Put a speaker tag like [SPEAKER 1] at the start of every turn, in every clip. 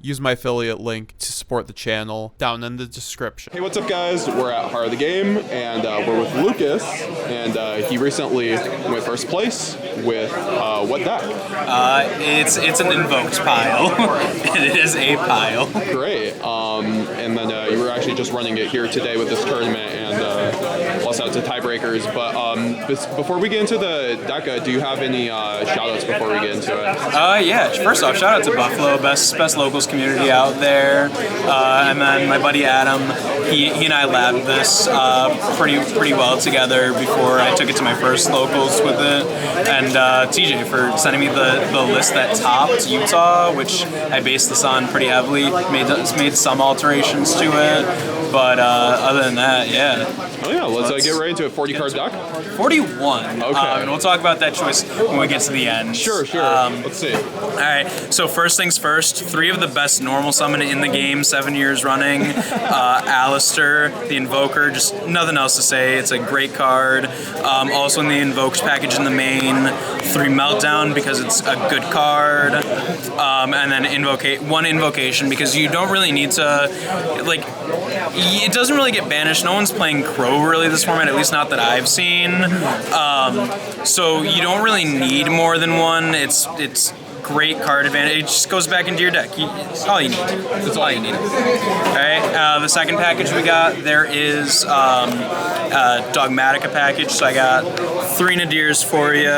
[SPEAKER 1] use my affiliate link to support the channel down in the description.
[SPEAKER 2] Hey, what's up, guys? We're at Heart of the Game, and we're with Lucas, and he recently went first place with what deck?
[SPEAKER 3] It's an Invoked pile. It is a pile.
[SPEAKER 2] Great. And then you were actually just running it here today with this tournament, and lost out to tiebreakers. But before we get into the deck, do you have any shoutouts before we get into it?
[SPEAKER 3] Yeah. First off, shout out to Buffalo, best locals community out there, and then my buddy Adam. He and I labbed this pretty well together before I took it to my first locals with it, and TJ for sending me the list that topped Utah, which I based this on pretty heavily. Made some alterations to it, but other than that, yeah.
[SPEAKER 2] Oh yeah, let's get right into it. 40 card deck?
[SPEAKER 3] 41.
[SPEAKER 2] Okay.
[SPEAKER 3] And we'll talk about that choice when we get to the end.
[SPEAKER 2] Sure. Let's see.
[SPEAKER 3] Alright, so first things first, 3 of the best normal summon in the game, 7 years running. Aleister, the Invoker, just nothing else to say. It's a great card. Also in the Invoked package in the main, 3 Meltdown because it's a good card. And then one Invocation because you don't really need to, like, it doesn't really get banished. No one's playing Crow really this format, at least not that I've seen. So you don't really need more than one. It's great card advantage. It just goes back into your deck. It's all you need. That's all you need. Alright, the second package we got, there is Dogmatica package. So I got 3 Nadirs for you,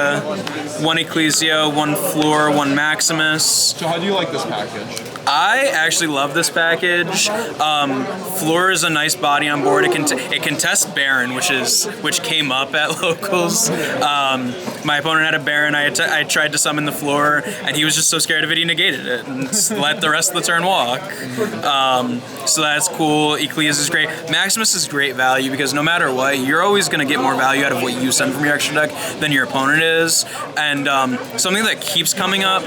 [SPEAKER 3] 1 Ecclesia, 1 Floor, 1 Maximus.
[SPEAKER 2] So how do you like this package?
[SPEAKER 3] I actually love this package. Floor is a nice body on board. It can test Baron, which came up at locals. My opponent had a Baron. I tried to summon the Floor, and he was just so scared of it he negated it and let the rest of the turn walk. So that's cool. Ecclesia is great. Maximus is great value because no matter what, you're always going to get more value out of what you send from your extra deck than your opponent is. And something that keeps coming up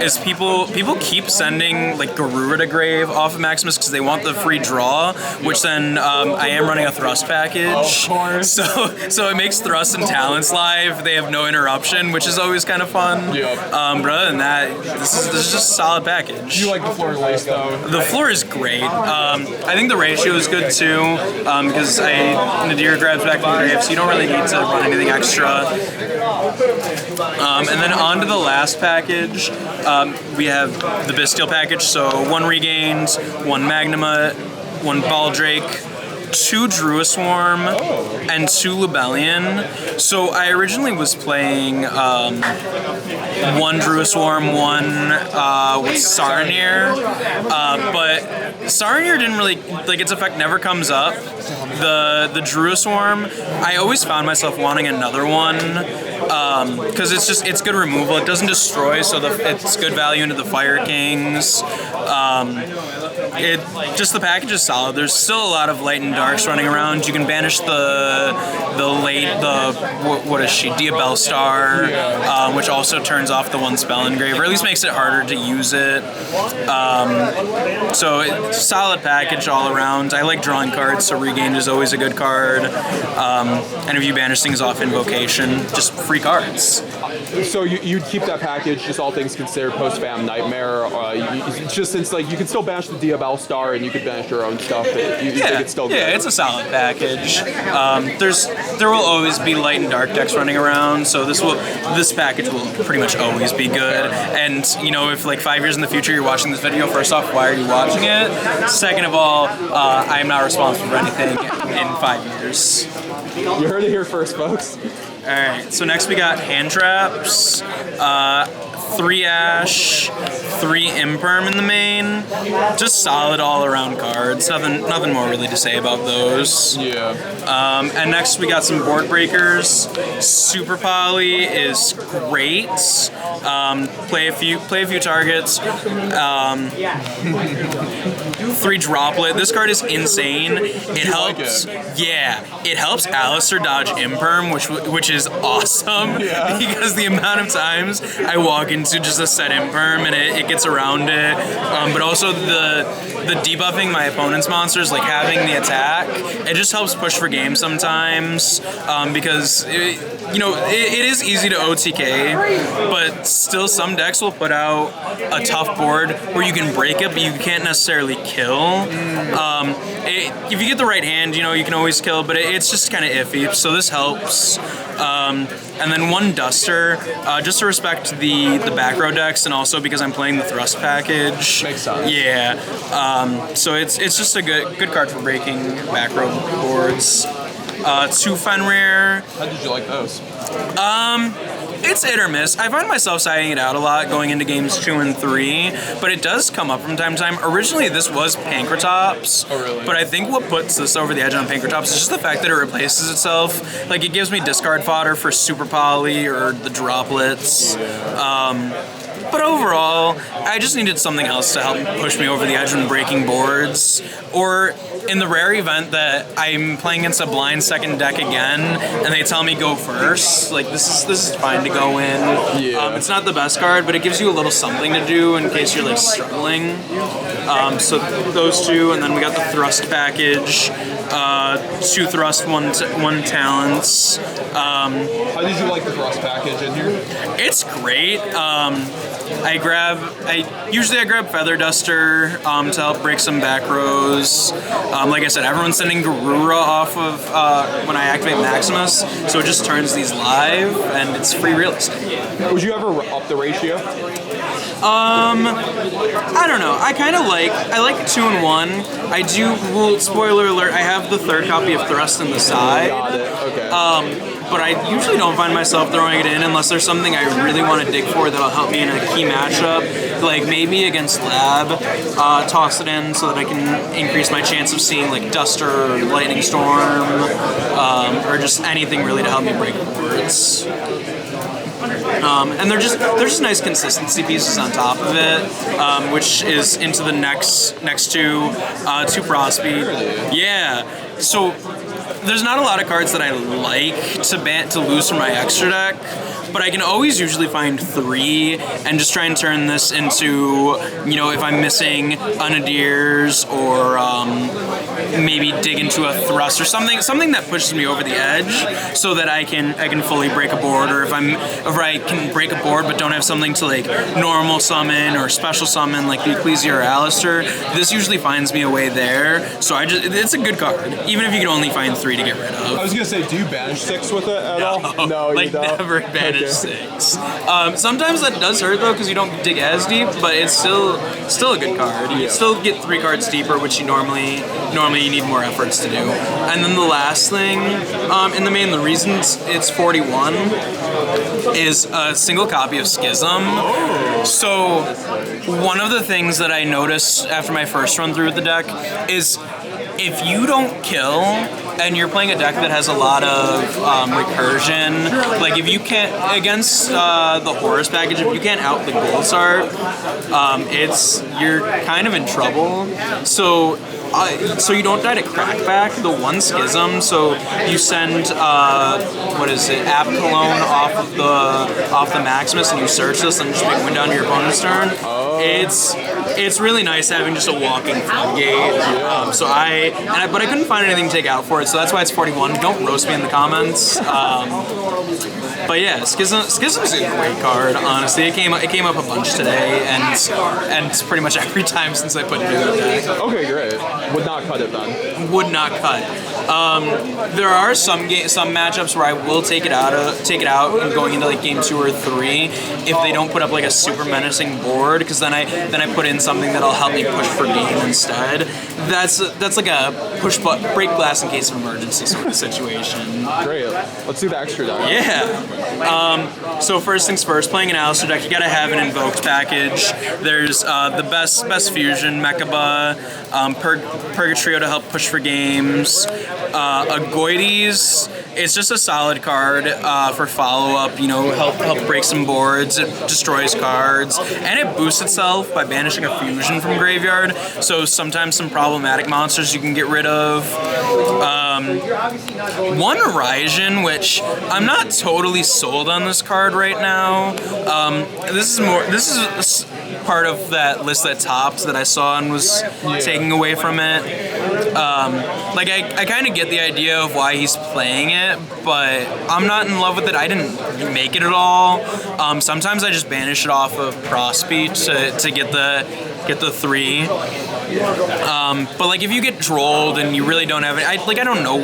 [SPEAKER 3] is people keep sending like Garuda Grave off of Maximus because they want the free draw, which then I am running a Thrust package. So it makes Thrust and Talents live. They have no interruption, which is always kind of fun.
[SPEAKER 2] Yep.
[SPEAKER 3] But other than that, this is just a solid package.
[SPEAKER 2] Do you like the floor lace though?
[SPEAKER 3] The floor is great. I think the ratio is good too because Nadir grabs back from the grave, so you don't really need to run anything extra. And then on to the last package, we have the Bystial package, so 1 Regained, 1 Magnuma, 1 Baldrake, 2 Druiswarm, and 2 Lubellion. So I originally was playing 1 Druiswarm, 1 with Saronir, but Saronir didn't really, like, its effect never comes up. The Druiswarm, I always found myself wanting another one, because it's good removal. It doesn't destroy, so it's good value into the Fire Kings. The package is solid. There's still a lot of light and darks running around. You can banish what is she? Diabellstar, which also turns off the 1 Spell Engraver, or at least makes it harder to use it. So it's a solid package all around. I like drawing cards, so Regained is always a good card. And if you banish things off Invocation, just free cards.
[SPEAKER 2] So you'd keep that package, just all things considered, post-fam Nightmare, just since like you can still banish the Diabellstar and you could banish your own stuff, you think it's still good?
[SPEAKER 3] Yeah, it's a solid package. There will always be light and dark decks running around, so this package will pretty much always be good. And you know, if like 5 years in the future you're watching this video, first off, why are you watching it? Second of all, I am not responsible for anything in 5 years.
[SPEAKER 2] You heard it here first, folks.
[SPEAKER 3] Alright, so next we got Hand Traps, 3 Ash, 3 Imperm in the main. Just solid all-around cards. Nothing more really to say about those.
[SPEAKER 2] Yeah.
[SPEAKER 3] And next we got some Board Breakers. Super Poly is great. Play a few targets. 3 Droplet. This card is insane. It helps. Yeah, it helps Aleister dodge Imperm, which is awesome.
[SPEAKER 2] Yeah.
[SPEAKER 3] Because the amount of times I walk into into just a set imperm, and it gets around it. But also the debuffing my opponent's monsters, like having the attack, it just helps push for game sometimes, because it is easy to OTK, but still some decks will put out a tough board where you can break it, but you can't necessarily kill. If you get the right hand, you can always kill, but it's just kind of iffy, so this helps. And then one Duster, just to respect the back row decks, and also because I'm playing the Thrust package.
[SPEAKER 2] Makes sense.
[SPEAKER 3] Yeah. So it's just a good card for breaking back row boards. 2 Fenrir.
[SPEAKER 2] How did you like those?
[SPEAKER 3] It's hit or miss. I find myself siding it out a lot going into games 2 and 3, but it does come up from time to time. Originally, this was Pankratops.
[SPEAKER 2] Oh, really?
[SPEAKER 3] But I think what puts this over the edge on Pankratops is just the fact that it replaces itself. Like, it gives me discard fodder for Super Poly or the droplets. But overall, I just needed something else to help push me over the edge when breaking boards. Or in the rare event that I'm playing against a blind second deck again, and they tell me go first, like this is fine to go in.
[SPEAKER 2] Yeah.
[SPEAKER 3] It's not the best card, but it gives you a little something to do in case you're like struggling. So those two, and then we got the Thrust package. 2 Thrust, 1 talents.
[SPEAKER 2] How did you like the Thrust package in here?
[SPEAKER 3] It's great. Usually I grab Feather Duster to help break some back rows. Like I said, everyone's sending Garura off of when I activate Maximus, so it just turns these live, and it's free real estate.
[SPEAKER 2] Would you ever up the ratio?
[SPEAKER 3] I don't know. I like 2 and 1. I do. Well, spoiler alert. I have the 3rd copy of Thrust in the side.
[SPEAKER 2] Got it. Okay.
[SPEAKER 3] But I usually don't find myself throwing it in unless there's something I really want to dig for that'll help me in a key matchup. Like maybe against Lab, toss it in so that I can increase my chance of seeing like Duster or Lightning Storm, or just anything really to help me break boards. And they're just nice consistency pieces on top of it, which is into the next 2 Frostbeat. Yeah. So there's not a lot of cards that I like to lose from my extra deck, but I can always usually find 3 and just try and turn this into, if I'm missing Unadirs or maybe dig into a Thrust or something that pushes me over the edge so that I can fully break a board, or if I can break a board but don't have something to like normal summon or special summon like the Ecclesia or Aleister, this usually finds me a way there. So it's a good card, even if you can only find 3 to get rid of.
[SPEAKER 2] I was gonna say, do you banish 6 with it at all? No,
[SPEAKER 3] like
[SPEAKER 2] you don't.
[SPEAKER 3] never banish 6. Sometimes that does hurt though because you don't dig as deep, but it's still a good card. You still get 3 cards deeper, which you normally you need more efforts to do. And then the last thing, in the main, the reason it's 41 is a single copy of Schism. So one of the things that I noticed after my first run through with the deck is if you don't kill and you're playing a deck that has a lot of recursion, like if you can't, against the Horus package, if you can't out the Goldsart, you're kind of in trouble. So you don't die to Crackback, the 1 Schism, so you send, App Cologne off the Maximus and you search this and just make win down to your opponent's turn. It's really nice having just a walking floodgate. But I couldn't find anything to take out for it, so that's why it's 41. Don't roast me in the comments. But yeah, Schism's a great card, honestly. It came up a bunch today, and pretty much every time since I put it in the deck.
[SPEAKER 2] Okay, great. Would not cut it then.
[SPEAKER 3] Would not cut. There are some matchups where I will take it out and going into like game 2 or 3 if they don't put up like a super menacing board, because then I put in something that'll help me push for game instead. That's like a break glass in case of emergency sort of situation.
[SPEAKER 2] Great. Let's do the extra deck.
[SPEAKER 3] Yeah. So first things first, playing an Aleister deck, you gotta have an Invoked package. There's the best fusion, Mechaba, Purgatrio to help push for games, Agoides. It's just a solid card for follow-up, help break some boards. It destroys cards, and it boosts itself by banishing a fusion from graveyard. So sometimes some problematic monsters you can get rid of. One Ryzeal, which I'm not totally sold sold on this card right now. This is part of that list that topped that I saw and was taking away from it. Like I kind of get the idea of why he's playing it, but I'm not in love with it. I didn't make it at all. Sometimes I just banish it off of Prospeed to get the 3. But like if you get trolled and you really don't have it, I don't know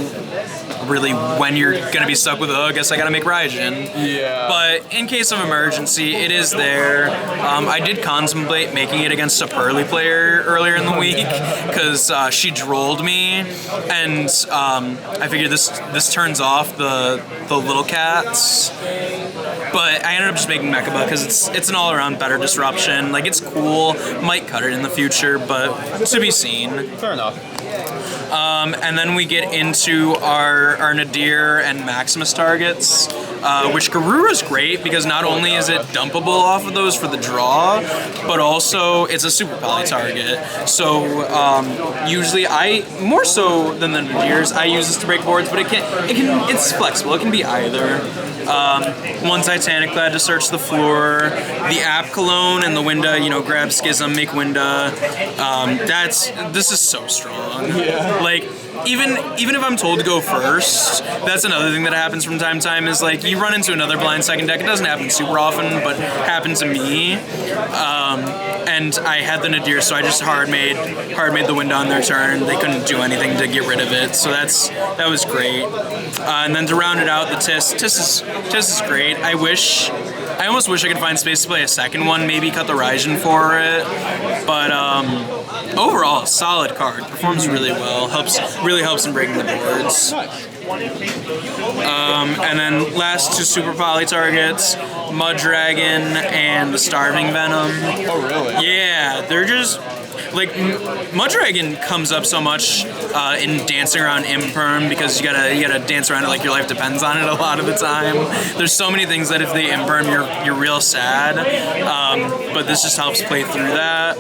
[SPEAKER 3] really when you're gonna be stuck with I guess I gotta make Ryzeal.
[SPEAKER 2] Yeah.
[SPEAKER 3] But in case of emergency, it is there. I did contemplate making it against a purrely player earlier in the week because she drolled me, and I figured this turns off the little cats. But I ended up just making Mechaba because it's an all-around better disruption. Like, it's cool. Might cut it in the future, but to be seen.
[SPEAKER 2] Fair enough.
[SPEAKER 3] And then we get into our Nadir and Maximus targets, which Garura's great because not only is it dumpable off of those for the draw, but also it's a super poly target. So usually more so than the Nadirs, I use this to break boards, but it's flexible. It can be either. One Titanic Clad to search the floor, the App Cologne and the Winda, grab Schism, make Winda. This is so strong.
[SPEAKER 2] Yeah.
[SPEAKER 3] Like, even if I'm told to go first, that's another thing that happens from time to time is like you run into another blind second deck. It doesn't happen super often, but happened to me. And I had the Nadir, so I just hard made the Winda on their turn. They couldn't do anything to get rid of it, so that was great. And then to round it out, the Tis is great. I almost wish I could find space to play a second one, maybe cut the Ryzeal for it. But overall, solid card. Performs really well. Really helps in breaking the boards. And then last two super poly targets, Mud Dragon and the Starving Venom.
[SPEAKER 2] Oh, really?
[SPEAKER 3] Yeah, they're just... Like, Mud Dragon comes up so much in dancing around Imperm because you gotta dance around it like your life depends on it a lot of the time. There's so many things that if they Imperm, you're real sad. But this just helps play through that.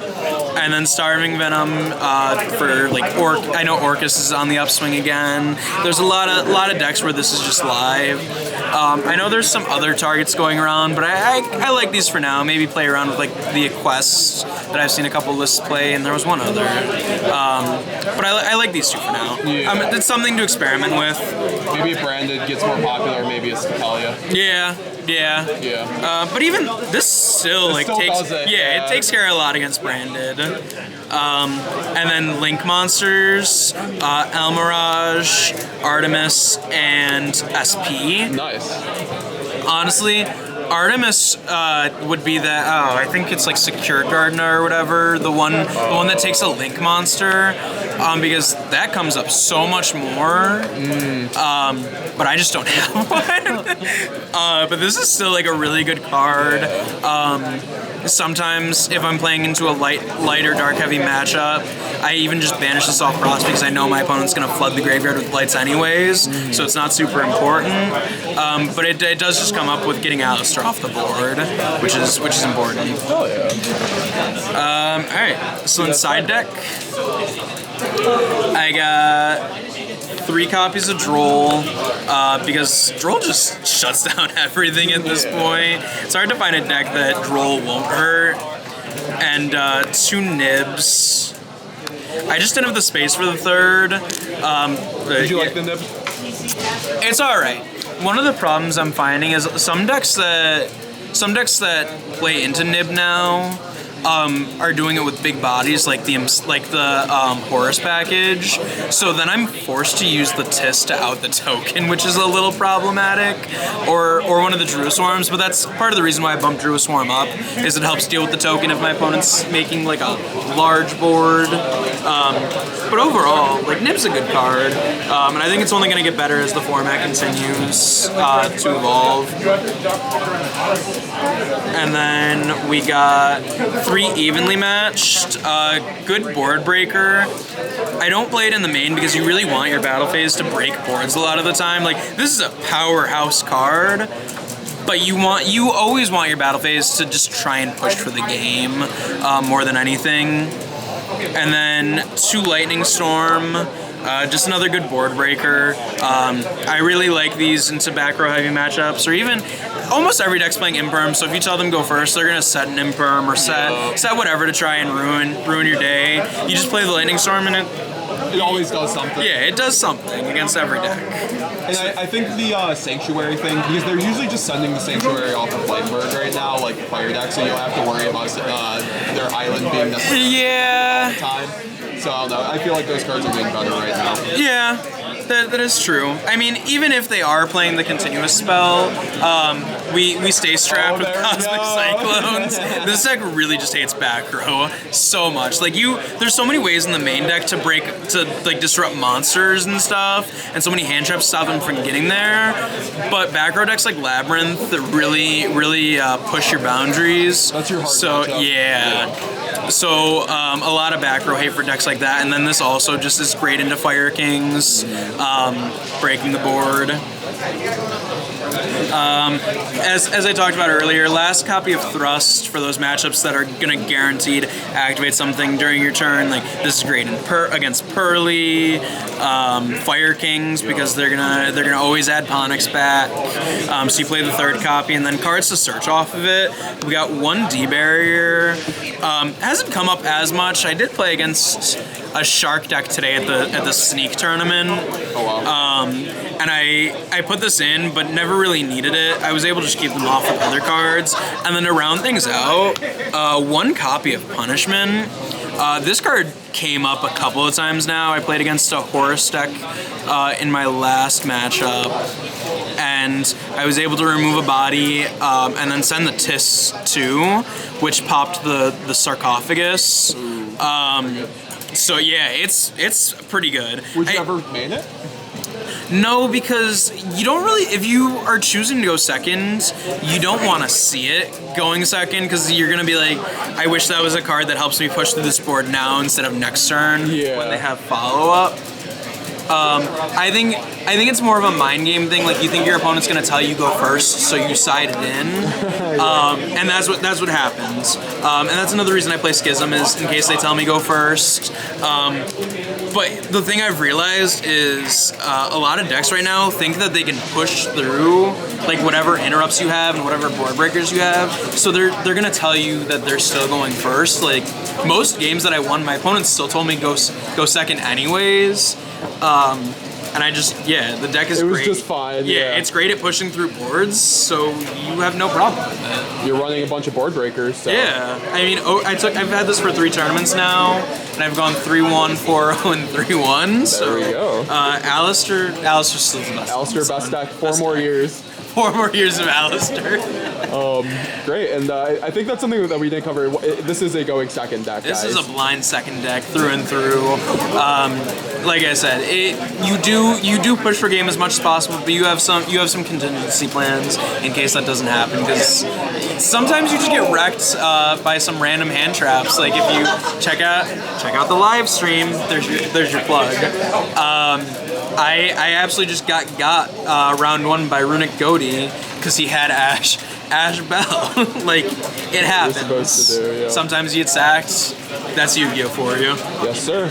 [SPEAKER 3] And then Starving Venom for like I know Orcus is on the upswing again. There's a lot of decks where this is just live. I know there's some other targets going around, but I like these for now. Maybe play around with like the Quest that I've seen a couple lists play, and there was one other. But I like these two for now.
[SPEAKER 2] Yeah.
[SPEAKER 3] It's something to experiment with.
[SPEAKER 2] Maybe if Branded gets more popular, maybe it's Capelia.
[SPEAKER 3] Yeah. But even this still it takes care of a lot against Branded. And then Link Monsters, Elmirage, Artemis, and SP.
[SPEAKER 2] Nice.
[SPEAKER 3] Honestly, Artemis would be that. I think it's like Secure Gardener or whatever. The one that takes a Link monster, because that comes up so much more. But I just don't have one. But this is still like a really good card. Sometimes if I'm playing into a light or dark heavy matchup, I even just banish this off Frost because I know my opponent's gonna flood the graveyard with lights anyways, so it's not super important. But it does just come up with getting Aleister off the board, which is important.
[SPEAKER 2] Oh yeah.
[SPEAKER 3] Alright, so in side deck, I got 3 copies of Droll, because Droll just shuts down everything at this point. It's hard to find a deck that Droll won't hurt. And 2 Nibs. I just didn't have the space for the 3rd.
[SPEAKER 2] Did you like the Nib?
[SPEAKER 3] It's alright. One of the problems I'm finding is some decks that play into Nib now are doing it with big bodies like the Horus package. So then I'm forced to use the Tis to out the token, which is a little problematic, or one of the Druid Swarms. But that's part of the reason why I bumped Druid Swarm up, is it helps deal with the token if my opponent's making like a large board. But overall, like Nib's a good card, and I think it's only going to get better as the format continues to evolve. And then we got 3 evenly matched, good board breaker. I don't play it in the main because you really want your battle phase to break boards a lot of the time. Like, this is a powerhouse card, but you always want your battle phase to just try and push for the game more than anything. And then 2 Lightning Storm, just another good board breaker. I really like these into back row heavy matchups, or even almost every deck's playing imperm. So if you tell them go first, they're gonna set an imperm or set whatever to try and ruin your day. You just play the lightning storm and
[SPEAKER 2] It always does something.
[SPEAKER 3] yeah, it does something against every deck.
[SPEAKER 2] And I think the Sanctuary thing, because they're usually just sending the Sanctuary off of Flamebird right now, like fire deck, so you don't have to worry about their island being necessarily all the time. So I don't know, I feel like those cards are getting better right now.
[SPEAKER 3] Yeah, that is true. I mean, even if they are playing the continuous spell, we stay strapped with Cosmic Cyclones. This deck really just hates back row so much. Like there's so many ways in the main deck to disrupt monsters and stuff, and so many hand traps stop them from getting there. But back row decks like Labyrinth that really push your boundaries.
[SPEAKER 2] That's your hard matchup.
[SPEAKER 3] Yeah. So a lot of back row hate for decks like that, and then this also just is great into Fire Kings, breaking the board. As I talked about earlier, last copy of Thrust for those matchups that are gonna guaranteed activate something during your turn. Like this is great against Purrely, Fire Kings, because they're gonna always add Ponix back. So you play the third copy, and then cards to search off of it. We got 1 D barrier. Hasn't come up as much. I did play against a Shark deck today at the Sneak tournament.
[SPEAKER 2] Oh wow.
[SPEAKER 3] And I put this in, but never really needed it. I was able to just keep them off with other cards. And then to round things out, 1 copy of Punishment. This card came up a couple of times now. I played against a Horus deck in my last matchup, and I was able to remove a body and then send the Tis 2, which popped the sarcophagus. So yeah, it's pretty good.
[SPEAKER 2] Would you ever main it?
[SPEAKER 3] No, because you don't really, if you are choosing to go second, you don't want to see it going second, because you're going to be like, I wish that was a card that helps me push through this board now instead of next turn when they have follow-up. I think it's more of a mind game thing. Like you think your opponent's gonna tell you go first, so you side it in, and that's what happens. And that's another reason I play Schism, is in case they tell me go first. But the thing I've realized is a lot of decks right now think that they can push through like whatever interrupts you have and whatever board breakers you have. So they're gonna tell you that they're still going first. Like most games that I won, my opponents still told me go second anyways. And I just, the deck is great.
[SPEAKER 2] It was just fine.
[SPEAKER 3] Yeah, it's great at pushing through boards, so you have no problem with it.
[SPEAKER 2] You're running a bunch of board breakers, so.
[SPEAKER 3] Yeah, I mean, I've had this for 3 tournaments now, and I've gone 3-1, 4-0, and 3-1. So,
[SPEAKER 2] there we go.
[SPEAKER 3] Alistair's still the best.
[SPEAKER 2] Alistair, best deck, 4 more years.
[SPEAKER 3] 4 more years of Aleister.
[SPEAKER 2] Great, and I think that's something that we didn't cover. This is a going second deck,
[SPEAKER 3] This
[SPEAKER 2] guys.
[SPEAKER 3] is a blind second deck through and through. Like I said, you do push for game as much as possible, but you have some contingency plans in case that doesn't happen, because sometimes you just get wrecked by some random hand traps. Like if you check out the live stream, there's your plug. I absolutely just got round 1 by Runic Goatee because he had Ash Bell. Like, it happens.
[SPEAKER 2] You're supposed to do, yeah.
[SPEAKER 3] Sometimes you get sacked. That's Yu-Gi-Oh for you.
[SPEAKER 2] Yes, sir.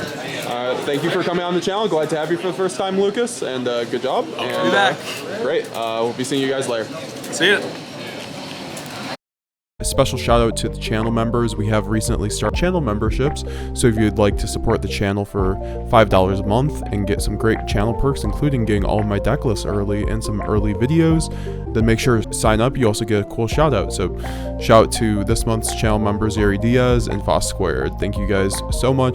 [SPEAKER 2] Thank you for coming on the channel. Glad to have you for the first time, Lucas, and good job.
[SPEAKER 3] I'll be back.
[SPEAKER 2] Great. We'll be seeing you guys later.
[SPEAKER 3] See ya.
[SPEAKER 1] A special shout out to the channel members. We have recently started channel memberships, so if you'd like to support the channel for $5 a month and get some great channel perks, including getting all of my deck lists early and some early videos, then make sure to sign up. You also get a cool shout out. So shout out to this month's channel members, Yeri Diaz and Foss Squared. Thank you guys so much.